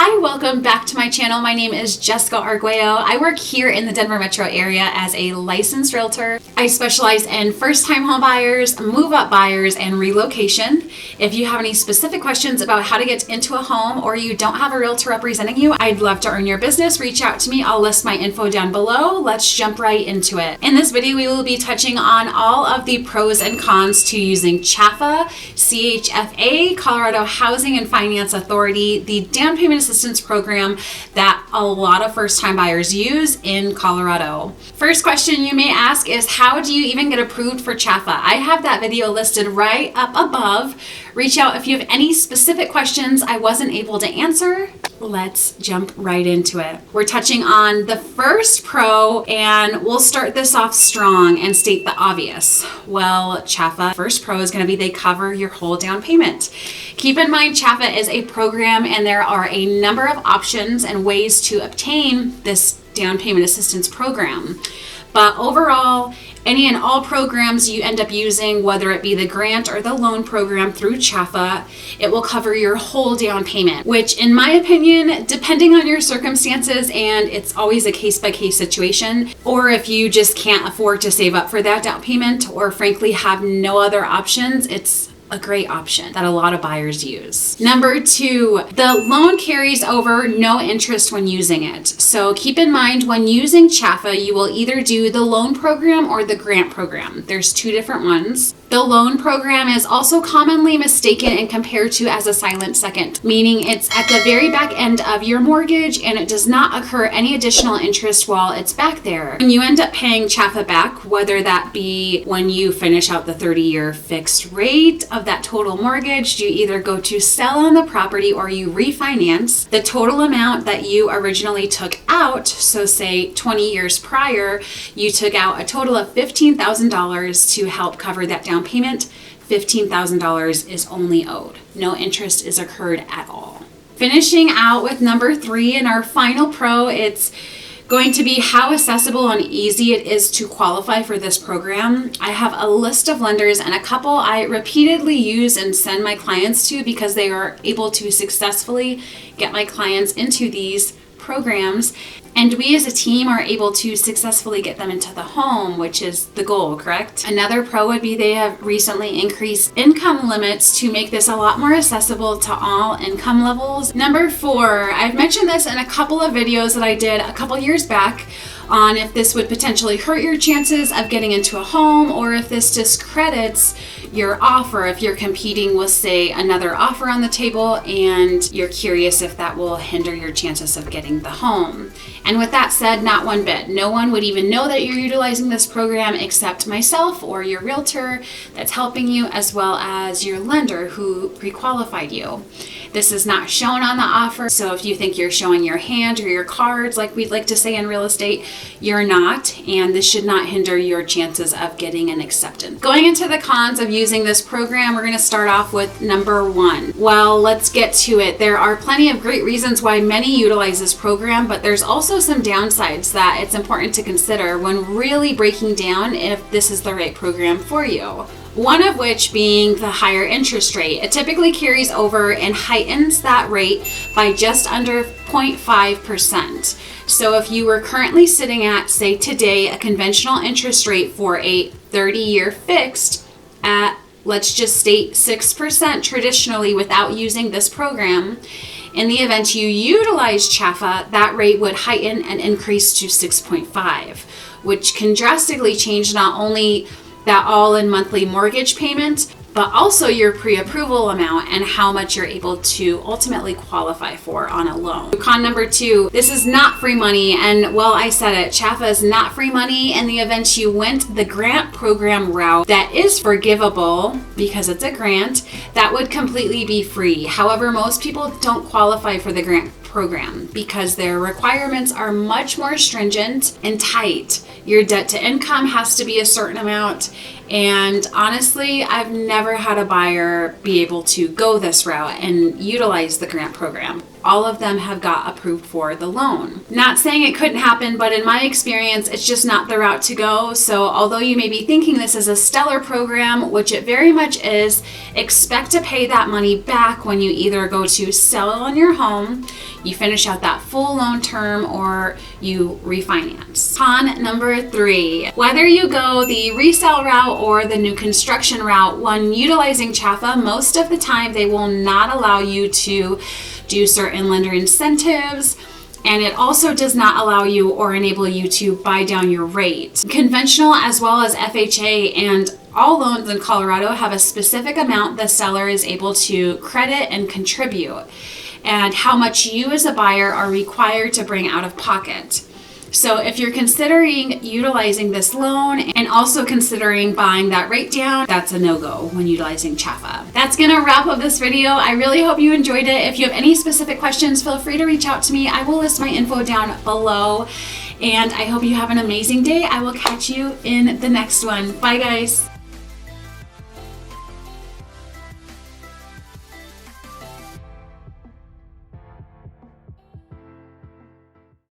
Hi, welcome back to my channel. My name is Jessica Arguello. I work here in the Denver metro area as a licensed realtor. I specialize in first-time home buyers, move-up buyers, and relocation. If you have any specific questions about how to get into a home or you don't have a realtor representing you, I'd love to earn your business. Reach out to me. I'll list my info down below. Let's jump right into it. In this video, we will be touching on all of the pros and cons to using Chfa, CHFA, Colorado Housing and Finance Authority, the down payment assistance program that a lot of first-time buyers use in Colorado. First question you may ask is, how do you even get approved for Chfa? I have that video listed right up above. Reach out if you have any specific questions I wasn't able to answer. Let's jump right into it. We're touching on the first pro, and we'll start this off strong and state the obvious. Well, Chfa, first pro is going to be they cover your whole down payment. Keep in mind, Chfa is a program and there are a number of options and ways to obtain this down payment assistance program. But overall, any and all programs you end up using, whether it be the grant or the loan program through Chfa, it will cover your whole down payment, which in my opinion, depending on your circumstances, and it's always a case-by-case situation, or if you just can't afford to save up for that down payment or frankly have no other options, it's a great option that a lot of buyers use. Number two, the loan carries over no interest when using it. So keep in mind, when using Chfa, you will either do the loan program or the grant program. There's two different ones. The loan program is also commonly mistaken and compared to as a silent second, meaning it's at the very back end of your mortgage and it does not occur any additional interest while it's back there. And you end up paying Chfa back, whether that be when you finish out the 30-year fixed rate of that total mortgage, you either go to sell on the property or you refinance. The total amount that you originally took out, so say 20 years prior, you took out a total of $15,000 to help cover that down payment. $15,000 is only owed. No interest is occurred at all. Finishing out with number three and our final pro, it's going to be how accessible and easy it is to qualify for this program. I have a list of lenders and a couple I repeatedly use and send my clients to because they are able to successfully get my clients into these programs. And we as a team are able to successfully get them into the home, which is the goal, correct? Another pro would be they have recently increased income limits to make this a lot more accessible to all income levels. Number four, I've mentioned this in a couple of videos that I did a couple years back on if this would potentially hurt your chances of getting into a home or if this discredits your offer if you're competing with, say, another offer on the table and you're curious if that will hinder your chances of getting the home. And with that said, not one bit. No one would even know that you're utilizing this program except myself or your realtor that's helping you, as well as your lender who pre-qualified you. This is not shown on the offer, so if you think you're showing your hand or your cards, like we'd like to say in real estate, you're not, and this should not hinder your chances of getting an acceptance. Going into the cons of using this program, we're going to start off with number one. Well, let's get to it. There are plenty of great reasons why many utilize this program, but there's also some downsides that it's important to consider when really breaking down if this is the right program for you. One of which being the higher interest rate. It typically carries over and heightens that rate by just under 0.5%. So if you were currently sitting at, say today, a conventional interest rate for a 30-year fixed at, let's just state 6% traditionally without using this program, in the event you utilize Chfa, that rate would heighten and increase to 6.5, which can drastically change not only that all-in monthly mortgage payment, but also your pre-approval amount and how much you're able to ultimately qualify for on a loan. Con number two, this is not free money, and well, I said it, Chfa is not free money. In the event you went the grant program route that is forgivable because it's a grant, that would completely be free. However, most people don't qualify for the grant program because their requirements are much more stringent and tight. Your debt to income has to be a certain amount, and honestly, I've never had a buyer be able to go this route and utilize the grant program. all of them have got approved for the loan. Not saying it couldn't happen, but in my experience, it's just not the route to go. So although you may be thinking this is a stellar program, which it very much is, expect to pay that money back when you either go to sell on your home, you finish out that full loan term, or you refinance. Con number 3, whether you go the resale route or the new construction route, when utilizing Chfa, most of the time they will not allow you to do certain lender incentives, and it also does not allow you or enable you to buy down your rate. Conventional as well as FHA and all loans in Colorado have a specific amount the seller is able to credit and contribute, and how much you as a buyer are required to bring out of pocket. So if you're considering utilizing this loan and also considering buying that rate down, that's a no-go when utilizing Chfa. That's gonna wrap up this video. I really hope you enjoyed it. If you have any specific questions, feel free to reach out to me. I will list my info down below. And I hope you have an amazing day. I will catch you in the next one. Bye, guys.